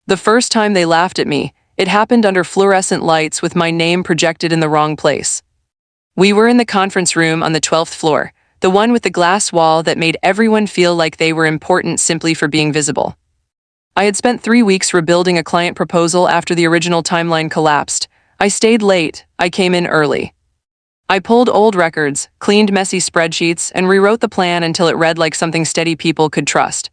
The first time they laughed at me, it happened under fluorescent lights with my name projected in the wrong place. We were in the conference room on the 12th floor, the one with the glass wall that made everyone feel like they were important simply for being visible. I had spent 3 weeks rebuilding a client proposal after the original timeline collapsed. I stayed late, I came in early. I pulled old records, cleaned messy spreadsheets, and rewrote the plan until it read like something steady people could trust.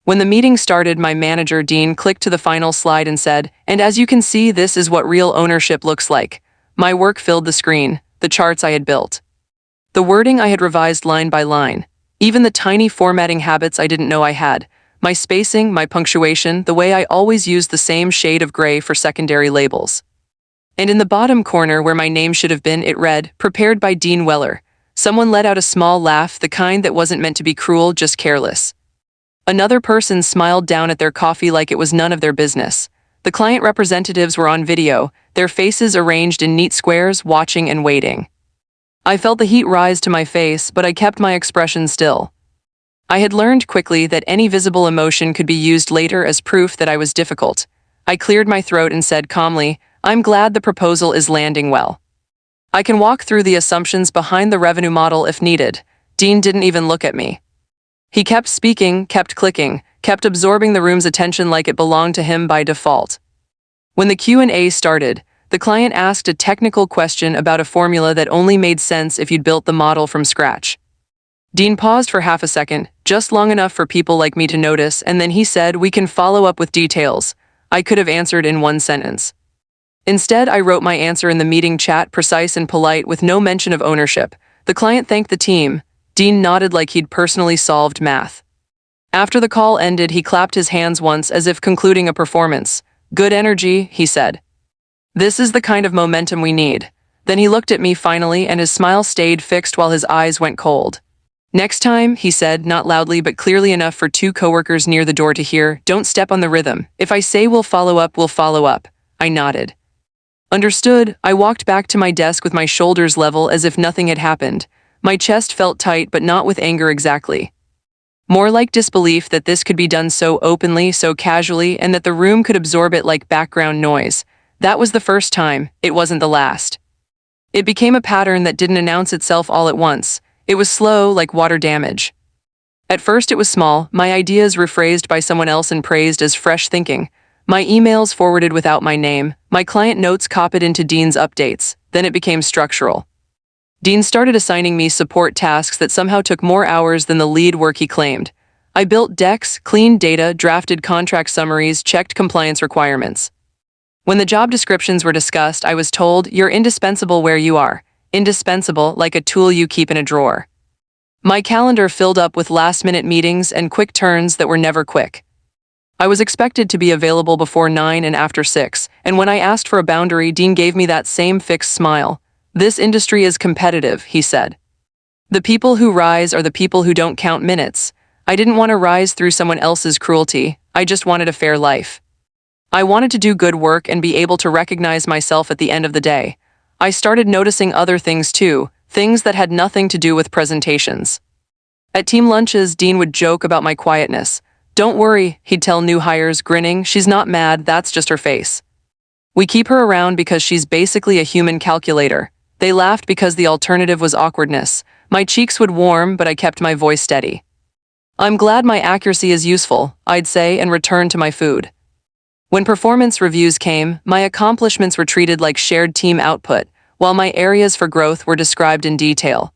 When the meeting started, my manager, Dean, clicked to the final slide and said, "And as you can see, this is what real ownership looks like." My work filled the screen, the charts I had built. The wording I had revised line by line. Even the tiny formatting habits I didn't know I had. My spacing, my punctuation, the way I always used the same shade of gray for secondary labels. And in the bottom corner where my name should have been, it read, "Prepared by Dean Weller." Someone let out a small laugh, the kind that wasn't meant to be cruel, just careless. Another person smiled down at their coffee like it was none of their business. The client representatives were on video, their faces arranged in neat squares, watching and waiting. I felt the heat rise to my face, but I kept my expression still. I had learned quickly that any visible emotion could be used later as proof that I was difficult. I cleared my throat and said calmly, "I'm glad the proposal is landing well. I can walk through the assumptions behind the revenue model if needed." Dean didn't even look at me. He kept speaking, kept clicking, kept absorbing the room's attention like it belonged to him by default. When the Q&A started, the client asked a technical question about a formula that only made sense if you'd built the model from scratch. Dean paused for half a second, just long enough for people like me to notice, and then he said, "We can follow up with details." I could have answered in one sentence. Instead, I wrote my answer in the meeting chat, precise and polite, with no mention of ownership. The client thanked the team. Dean nodded like he'd personally solved math. After the call ended, he clapped his hands once as if concluding a performance. "Good energy," he said. "This is the kind of momentum we need." Then he looked at me finally, and his smile stayed fixed while his eyes went cold. "Next time," he said, not loudly but clearly enough for 2 coworkers near the door to hear, "don't step on the rhythm. If I say we'll follow up, we'll follow up." I nodded. Understood. I walked back to my desk with my shoulders level as if nothing had happened. My chest felt tight, but not with anger exactly. More like disbelief that this could be done so openly, so casually, and that the room could absorb it like background noise. That was the first time, it wasn't the last. It became a pattern that didn't announce itself all at once. It was slow, like water damage. At first it was small, my ideas rephrased by someone else and praised as fresh thinking. My emails forwarded without my name, my client notes copied into Dean's updates. Then it became structural. Dean started assigning me support tasks that somehow took more hours than the lead work he claimed. I built decks, cleaned data, drafted contract summaries, checked compliance requirements. When the job descriptions were discussed, I was told, "You're indispensable where you are." Indispensable, like a tool you keep in a drawer. My calendar filled up with last-minute meetings and quick turns that were never quick. I was expected to be available before 9 and after 6, and when I asked for a boundary, Dean gave me that same fixed smile. "This industry is competitive," he said. "The people who rise are the people who don't count minutes." I didn't want to rise through someone else's cruelty. I just wanted a fair life. I wanted to do good work and be able to recognize myself at the end of the day. I started noticing other things too, things that had nothing to do with presentations. At team lunches, Dean would joke about my quietness. "Don't worry," he'd tell new hires, grinning, "she's not mad, that's just her face. We keep her around because she's basically a human calculator." They laughed because the alternative was awkwardness. My cheeks would warm, but I kept my voice steady. "I'm glad my accuracy is useful," I'd say, and return to my food. When performance reviews came, my accomplishments were treated like shared team output, while my areas for growth were described in detail.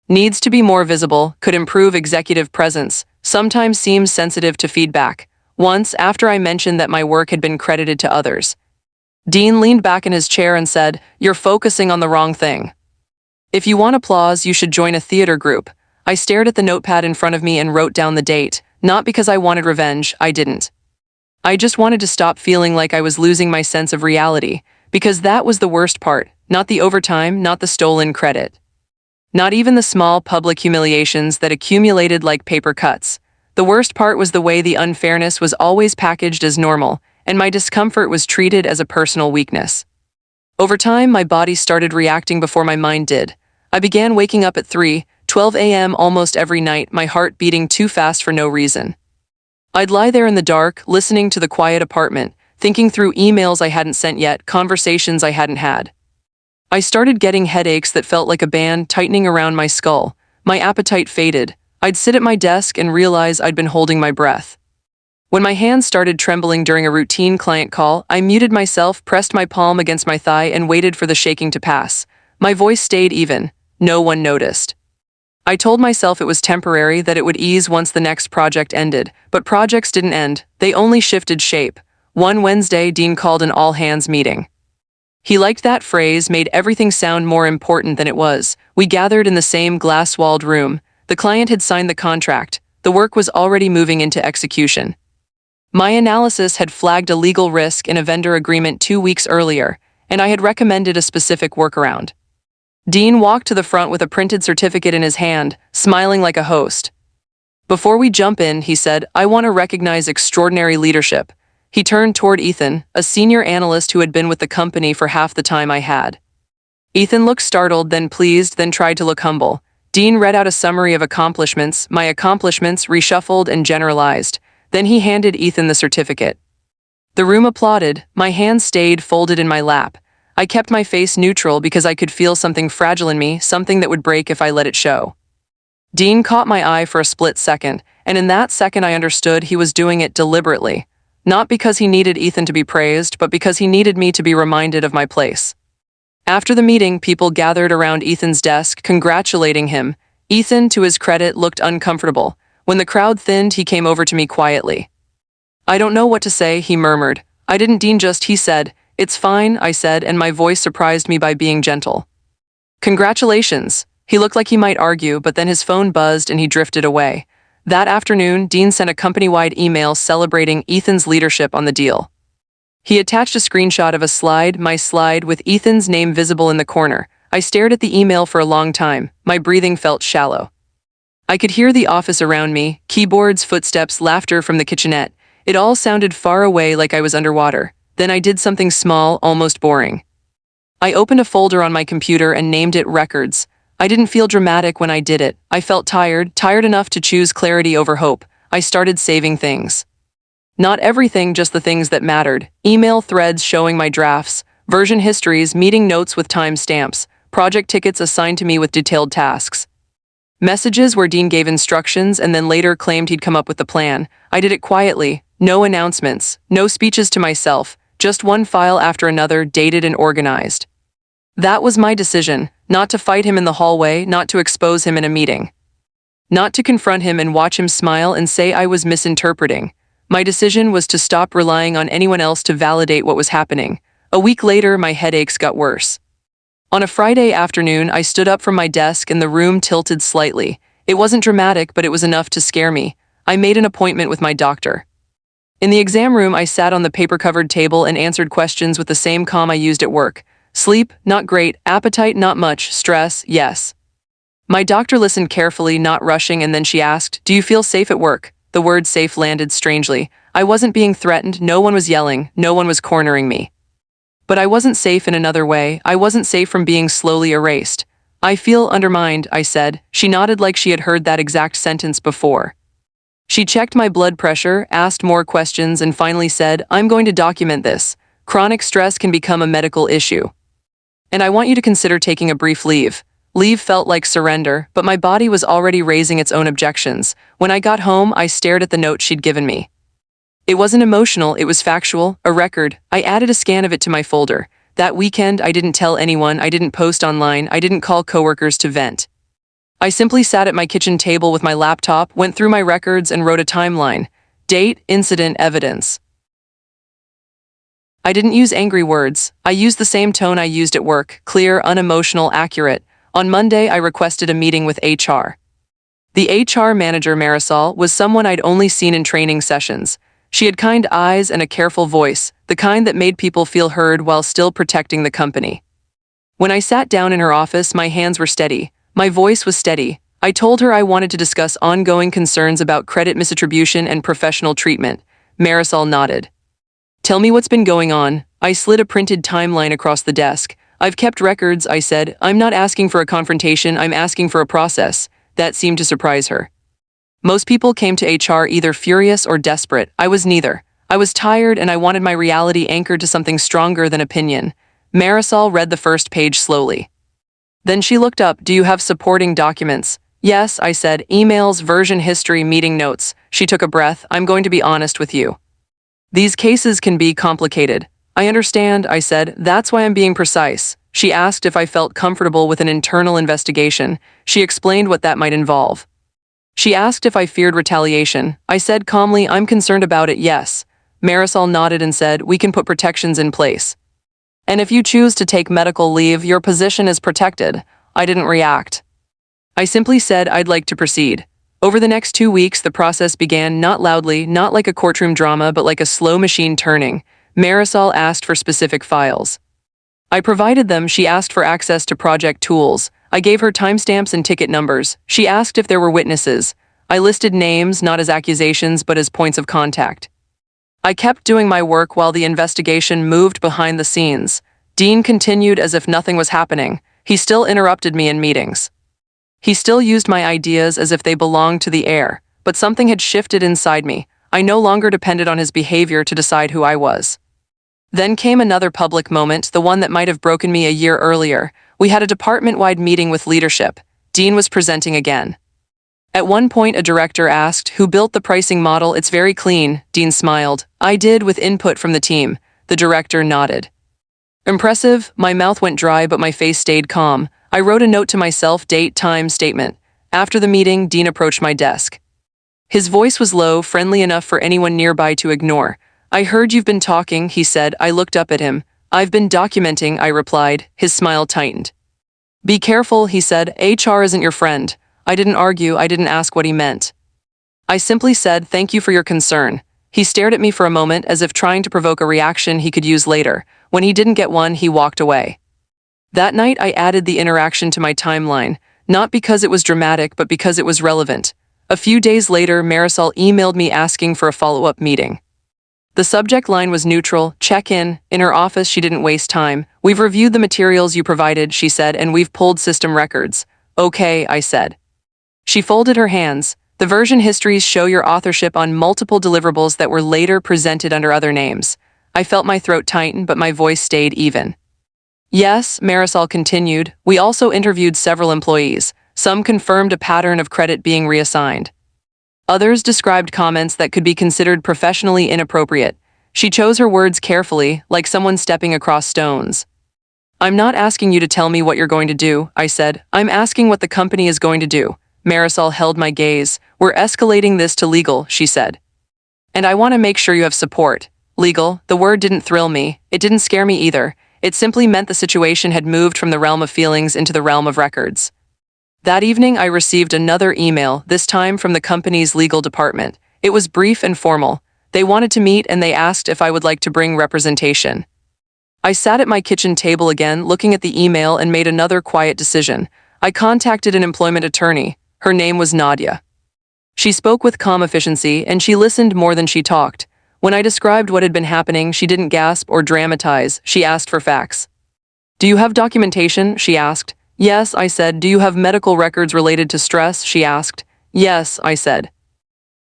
Needs to be more visible, could improve executive presence, sometimes seems sensitive to feedback. Once, after I mentioned that my work had been credited to others, Dean leaned back in his chair and said, "You're focusing on the wrong thing. If you want applause, you should join a theater group." I stared at the notepad in front of me and wrote down the date, not because I wanted revenge, I didn't. I just wanted to stop feeling like I was losing my sense of reality, because that was the worst part, not the overtime, not the stolen credit. Not even the small public humiliations that accumulated like paper cuts. The worst part was the way the unfairness was always packaged as normal, and my discomfort was treated as a personal weakness. Over time, my body started reacting before my mind did. I began waking up at 3:12 a.m. almost every night, my heart beating too fast for no reason. I'd lie there in the dark, listening to the quiet apartment, thinking through emails I hadn't sent yet, conversations I hadn't had. I started getting headaches that felt like a band tightening around my skull. My appetite faded. I'd sit at my desk and realize I'd been holding my breath. When my hands started trembling during a routine client call, I muted myself, pressed my palm against my thigh, and waited for the shaking to pass. My voice stayed even. No one noticed. I told myself it was temporary, that it would ease once the next project ended. But projects didn't end. They only shifted shape. One Wednesday, Dean called an all-hands meeting. He liked that phrase, made everything sound more important than it was. We gathered in the same glass-walled room. The client had signed the contract. The work was already moving into execution. My analysis had flagged a legal risk in a vendor agreement 2 weeks earlier, and I had recommended a specific workaround. Dean walked to the front with a printed certificate in his hand, smiling like a host. "Before we jump in," he said, "I want to recognize extraordinary leadership." He turned toward Ethan, a senior analyst who had been with the company for half the time I had. Ethan looked startled, then pleased, then tried to look humble. Dean read out a summary of accomplishments, my accomplishments, reshuffled and generalized. Then he handed Ethan the certificate. The room applauded. My hands stayed folded in my lap. I kept my face neutral because I could feel something fragile in me, something that would break if I let it show. Dean caught my eye for a split second, and in that second I understood he was doing it deliberately. Not because he needed Ethan to be praised, but because he needed me to be reminded of my place. After the meeting, people gathered around Ethan's desk, congratulating him. Ethan, to his credit, looked uncomfortable. When the crowd thinned, he came over to me quietly. "I don't know what to say," he murmured. "I didn't, Dean, just," he said. "It's fine," I said, and my voice surprised me by being gentle. "Congratulations." He looked like he might argue, but then his phone buzzed and he drifted away. That afternoon, Dean sent a company-wide email celebrating Ethan's leadership on the deal. He attached a screenshot of a slide, my slide, with Ethan's name visible in the corner. I stared at the email for a long time. My breathing felt shallow. I could hear the office around me, keyboards, footsteps, laughter from the kitchenette. It all sounded far away, like I was underwater. Then I did something small, almost boring. I opened a folder on my computer and named it Records. I didn't feel dramatic when I did it. I felt tired enough to choose clarity over hope. I started saving things. Not everything, just the things that mattered. Email threads showing my drafts, version histories, meeting notes with time stamps, project tickets assigned to me with detailed tasks. Messages where Dean gave instructions and then later claimed he'd come up with the plan. I did it quietly. No announcements, no speeches to myself, just one file after another, dated and organized. That was my decision, not to fight him in the hallway, not to expose him in a meeting. Not to confront him and watch him smile and say I was misinterpreting. My decision was to stop relying on anyone else to validate what was happening. A week later, my headaches got worse. On a Friday afternoon, I stood up from my desk and the room tilted slightly. It wasn't dramatic, but it was enough to scare me. I made an appointment with my doctor. In the exam room, I sat on the paper-covered table and answered questions with the same calm I used at work. Sleep, not great. Appetite, not much. Stress, yes. My doctor listened carefully, not rushing, and then she asked, "Do you feel safe at work?" The word safe landed strangely. I wasn't being threatened, no one was yelling, no one was cornering me. But I wasn't safe in another way. I wasn't safe from being slowly erased. "I feel undermined," I said. She nodded like she had heard that exact sentence before. She checked my blood pressure, asked more questions, and finally said, "I'm going to document this. Chronic stress can become a medical issue. And I want you to consider taking a brief leave." Leave felt like surrender, but my body was already raising its own objections. When I got home, I stared at the note she'd given me. It wasn't emotional, it was factual, a record. I added a scan of it to my folder. That weekend, I didn't tell anyone, I didn't post online, I didn't call coworkers to vent. I simply sat at my kitchen table with my laptop, went through my records, and wrote a timeline. Date, incident, evidence. I didn't use angry words. I used the same tone I used at work, clear, unemotional, accurate. On Monday, I requested a meeting with HR. The HR manager, Marisol, was someone I'd only seen in training sessions. She had kind eyes and a careful voice, the kind that made people feel heard while still protecting the company. When I sat down in her office, my hands were steady. My voice was steady. I told her I wanted to discuss ongoing concerns about credit misattribution and professional treatment. Marisol nodded. "Tell me what's been going on." I slid a printed timeline across the desk. "I've kept records," I said. "I'm not asking for a confrontation, I'm asking for a process." That seemed to surprise her. Most people came to HR either furious or desperate. I was neither. I was tired and I wanted my reality anchored to something stronger than opinion. Marisol read the first page slowly. Then she looked up. Do you have supporting documents? Yes, I said. Emails, version history, meeting notes. She took a breath. I'm going to be honest with you. These cases can be complicated. I understand, I said. That's why I'm being precise. She asked if I felt comfortable with an internal investigation. She explained what that might involve. She asked if I feared retaliation. I said calmly, I'm concerned about it, yes. Marisol nodded and said, we can put protections in place. And if you choose to take medical leave, your position is protected. I didn't react. I simply said I'd like to proceed. Over the next 2 weeks, the process began, not loudly, not like a courtroom drama, but like a slow machine turning. Marisol asked for specific files. I provided them. She asked for access to project tools. I gave her timestamps and ticket numbers. She asked if there were witnesses. I listed names, not as accusations, but as points of contact. I kept doing my work while the investigation moved behind the scenes. Dean continued as if nothing was happening. He still interrupted me in meetings. He still used my ideas as if they belonged to the air, but something had shifted inside me. I no longer depended on his behavior to decide who I was. Then came another public moment, the one that might have broken me a year earlier. We had a department-wide meeting with leadership. Dean was presenting again. At one point, a director asked, who built the pricing model? It's very clean. Dean smiled. I did, with input from the team. The director nodded. Impressive. My mouth went dry, but my face stayed calm. I wrote a note to myself, date, time, statement. After the meeting, Dean approached my desk. His voice was low, friendly enough for anyone nearby to ignore. I heard you've been talking, he said. I looked up at him. I've been documenting, I replied. His smile tightened. Be careful, he said. HR isn't your friend. I didn't argue. I didn't ask what he meant. I simply said, thank you for your concern. He stared at me for a moment as if trying to provoke a reaction he could use later. When he didn't get one, he walked away. That night, I added the interaction to my timeline, not because it was dramatic, but because it was relevant. A few days later, Marisol emailed me asking for a follow-up meeting. The subject line was neutral, check-in. In her office, she didn't waste time. We've reviewed the materials you provided, she said, and we've pulled system records. Okay, I said. She folded her hands. The version histories show your authorship on multiple deliverables that were later presented under other names. I felt my throat tighten, but my voice stayed even. Yes, Marisol continued, we also interviewed several employees. Some confirmed a pattern of credit being reassigned. Others described comments that could be considered professionally inappropriate. She chose her words carefully, like someone stepping across stones. I'm not asking you to tell me what you're going to do, I said. I'm asking what the company is going to do. Marisol held my gaze. We're escalating this to legal, she said. And I want to make sure you have support. Legal, the word didn't thrill me. It didn't scare me either. It simply meant the situation had moved from the realm of feelings into the realm of records. That evening, I received another email, this time from the company's legal department. It was brief and formal. They wanted to meet and they asked if I would like to bring representation. I sat at my kitchen table again, looking at the email, and made another quiet decision. I contacted an employment attorney. Her name was Nadia. She spoke with calm efficiency, and she listened more than she talked. When I described what had been happening, she didn't gasp or dramatize. She asked for facts. Do you have documentation? She asked. Yes, I said. Do you have medical records related to stress? She asked. Yes, I said.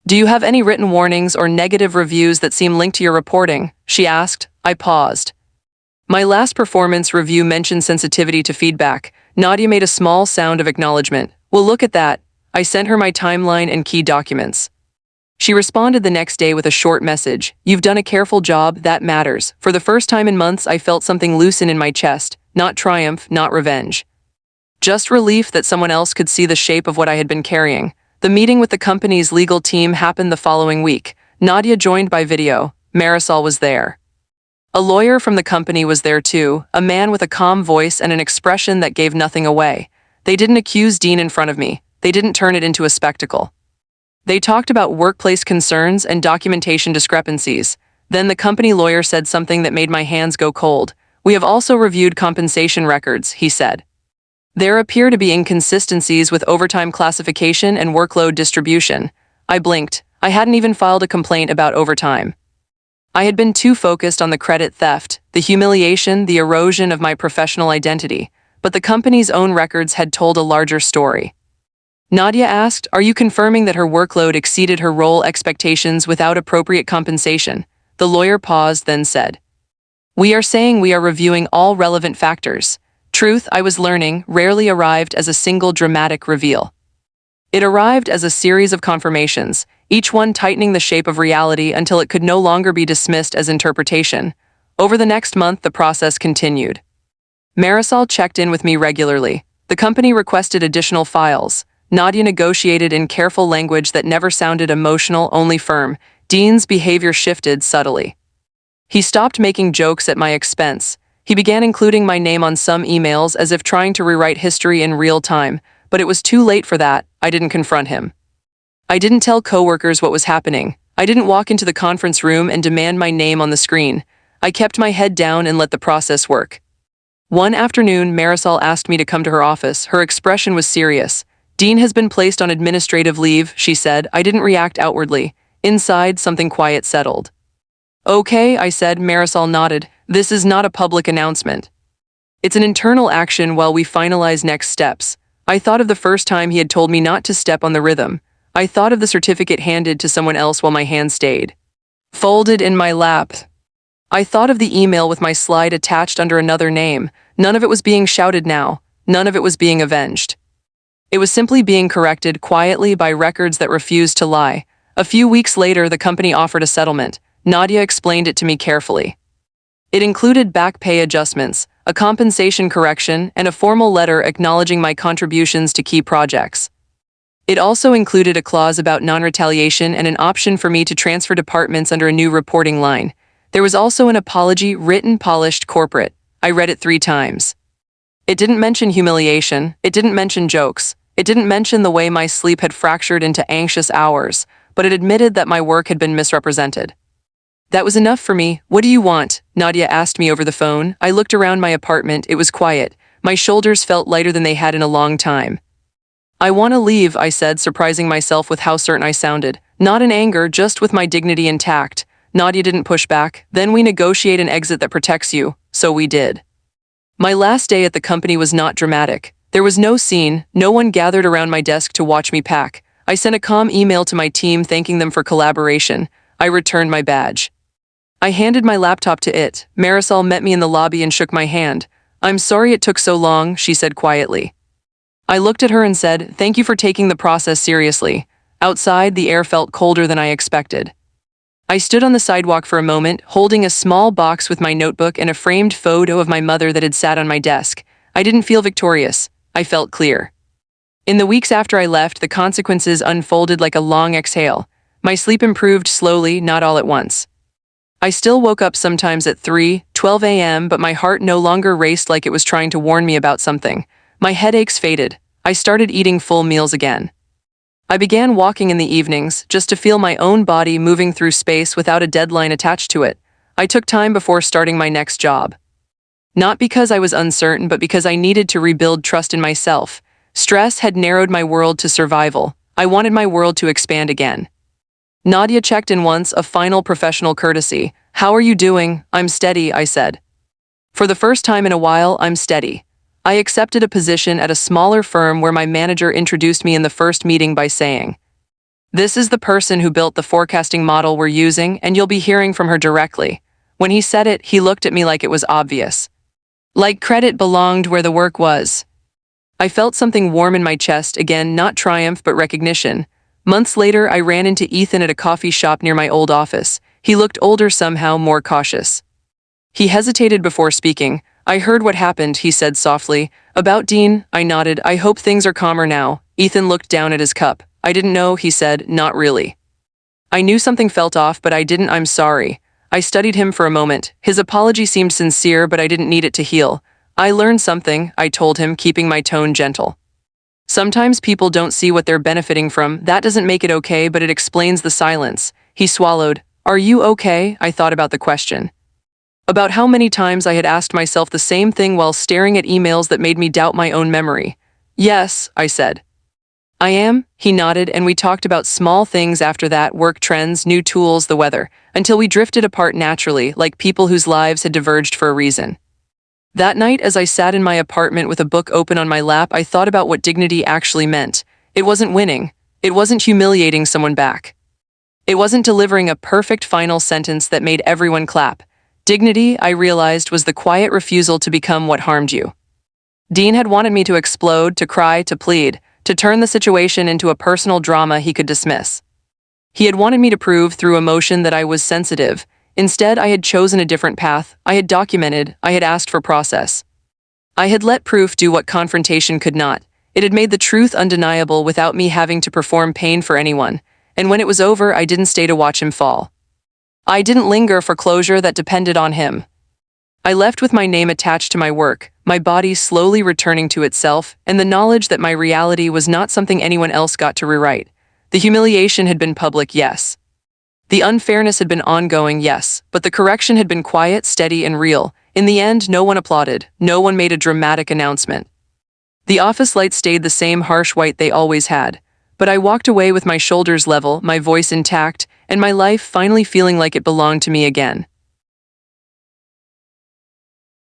Do you have any written warnings or negative reviews that seem linked to your reporting? She asked. I paused. My last performance review mentioned sensitivity to feedback. Nadia made a small sound of acknowledgement. We'll look at that. I sent her my timeline and key documents. She responded the next day with a short message. You've done a careful job, that matters. For the first time in months, I felt something loosen in my chest. Not triumph, not revenge. Just relief that someone else could see the shape of what I had been carrying. The meeting with the company's legal team happened the following week. Nadia joined by video. Marisol was there. A lawyer from the company was there too, a man with a calm voice and an expression that gave nothing away. They didn't accuse Dean in front of me. They didn't turn it into a spectacle. They talked about workplace concerns and documentation discrepancies. Then the company lawyer said something that made my hands go cold. We have also reviewed compensation records, he said. There appear to be inconsistencies with overtime classification and workload distribution. I blinked. I hadn't even filed a complaint about overtime. I had been too focused on the credit theft, the humiliation, the erosion of my professional identity, but the company's own records had told a larger story. Nadia asked, "Are you confirming that her workload exceeded her role expectations without appropriate compensation?" The lawyer paused, then said, "We are saying we are reviewing all relevant factors. Truth, I was learning, rarely arrived as a single dramatic reveal. It arrived as a series of confirmations, each one tightening the shape of reality until it could no longer be dismissed as interpretation. Over the next month, the process continued. Marisol checked in with me regularly. The company requested additional files. Nadia negotiated in careful language that never sounded emotional, only firm. Dean's behavior shifted subtly. He stopped making jokes at my expense. He began including my name on some emails as if trying to rewrite history in real time, but it was too late for that. I didn't confront him. I didn't tell coworkers what was happening. I didn't walk into the conference room and demand my name on the screen. I kept my head down and let the process work. One afternoon, Marisol asked me to come to her office. Her expression was serious. "Dean has been placed on administrative leave," she said. I didn't react outwardly. Inside, something quiet settled. "Okay," I said. Marisol nodded. "This is not a public announcement. It's an internal action while we finalize next steps." I thought of the first time he had told me not to step on the rhythm. I thought of the certificate handed to someone else while my hand stayed folded in my lap. I thought of the email with my slide attached under another name. None of it was being shouted now. None of it was being avenged. It was simply being corrected quietly by records that refused to lie. A few weeks later, the company offered a settlement. Nadia explained it to me carefully. It included back pay adjustments, a compensation correction, and a formal letter acknowledging my contributions to key projects. It also included a clause about non-retaliation and an option for me to transfer departments under a new reporting line. There was also an apology, written, polished, corporate. I read it 3 times. It didn't mention humiliation. It didn't mention jokes. It didn't mention the way my sleep had fractured into anxious hours, but it admitted that my work had been misrepresented. That was enough for me. "What do you want?" Nadia asked me over the phone. I looked around my apartment. It was quiet. My shoulders felt lighter than they had in a long time. "I want to leave," I said, surprising myself with how certain I sounded. Not in anger, just with my dignity intact. Nadia didn't push back. "Then we negotiate an exit that protects you." So we did. My last day at the company was not dramatic. There was no scene. No one gathered around my desk to watch me pack. I sent a calm email to my team thanking them for collaboration. I returned my badge. I handed my laptop to it. Marisol met me in the lobby and shook my hand. "I'm sorry it took so long," she said quietly. I looked at her and said, "Thank you for taking the process seriously." Outside, the air felt colder than I expected. I stood on the sidewalk for a moment, holding a small box with my notebook and a framed photo of my mother that had sat on my desk. I didn't feel victorious. I felt clear. In the weeks after I left, the consequences unfolded like a long exhale. My sleep improved slowly, not all at once. I still woke up sometimes at 3:12 a.m., but my heart no longer raced like it was trying to warn me about something. My headaches faded. I started eating full meals again. I began walking in the evenings, just to feel my own body moving through space without a deadline attached to it. I took time before starting my next job. Not because I was uncertain, but because I needed to rebuild trust in myself. Stress had narrowed my world to survival. I wanted my world to expand again. Nadia checked in once, a final professional courtesy. "How are you doing?" "I'm steady," I said. For the first time in a while, I'm steady. I accepted a position at a smaller firm where my manager introduced me in the first meeting by saying, "This is the person who built the forecasting model we're using, and you'll be hearing from her directly." When he said it, he looked at me like it was obvious. Like credit belonged where the work was. I felt something warm in my chest, again, not triumph but recognition. Months later, I ran into Ethan at a coffee shop near my old office. He looked older somehow, more cautious. He hesitated before speaking. "I heard what happened," he said softly. "About Dean?" I nodded. "I hope things are calmer now." Ethan looked down at his cup. "I didn't know," he said. "Not really." I knew something felt off, but I didn't. "I'm sorry." I studied him for a moment. His apology seemed sincere, but I didn't need it to heal. "I learned something," I told him, keeping my tone gentle. "Sometimes people don't see what they're benefiting from. That doesn't make it okay, but it explains the silence." He swallowed. "Are you okay?" I thought about the question. About how many times I had asked myself the same thing while staring at emails that made me doubt my own memory. "Yes," I said. "I am," he nodded, and we talked about small things after that, work trends, new tools, the weather, until we drifted apart naturally, like people whose lives had diverged for a reason. That night, as I sat in my apartment with a book open on my lap, I thought about what dignity actually meant. It wasn't winning. It wasn't humiliating someone back. It wasn't delivering a perfect final sentence that made everyone clap. Dignity, I realized, was the quiet refusal to become what harmed you. Dean had wanted me to explode, to cry, to plead, to turn the situation into a personal drama he could dismiss. He had wanted me to prove through emotion that I was sensitive. Instead, I had chosen a different path. I had documented. I had asked for process. I had let proof do what confrontation could not. It had made the truth undeniable without me having to perform pain for anyone. And when it was over, I didn't stay to watch him fall. I didn't linger for closure that depended on him. I left with my name attached to my work, my body slowly returning to itself, and the knowledge that my reality was not something anyone else got to rewrite. The humiliation had been public, yes. The unfairness had been ongoing, yes, but the correction had been quiet, steady, and real. In the end, no one applauded. No one made a dramatic announcement. The office lights stayed the same harsh white they always had, but I walked away with my shoulders level, my voice intact, and my life finally feeling like it belonged to me again.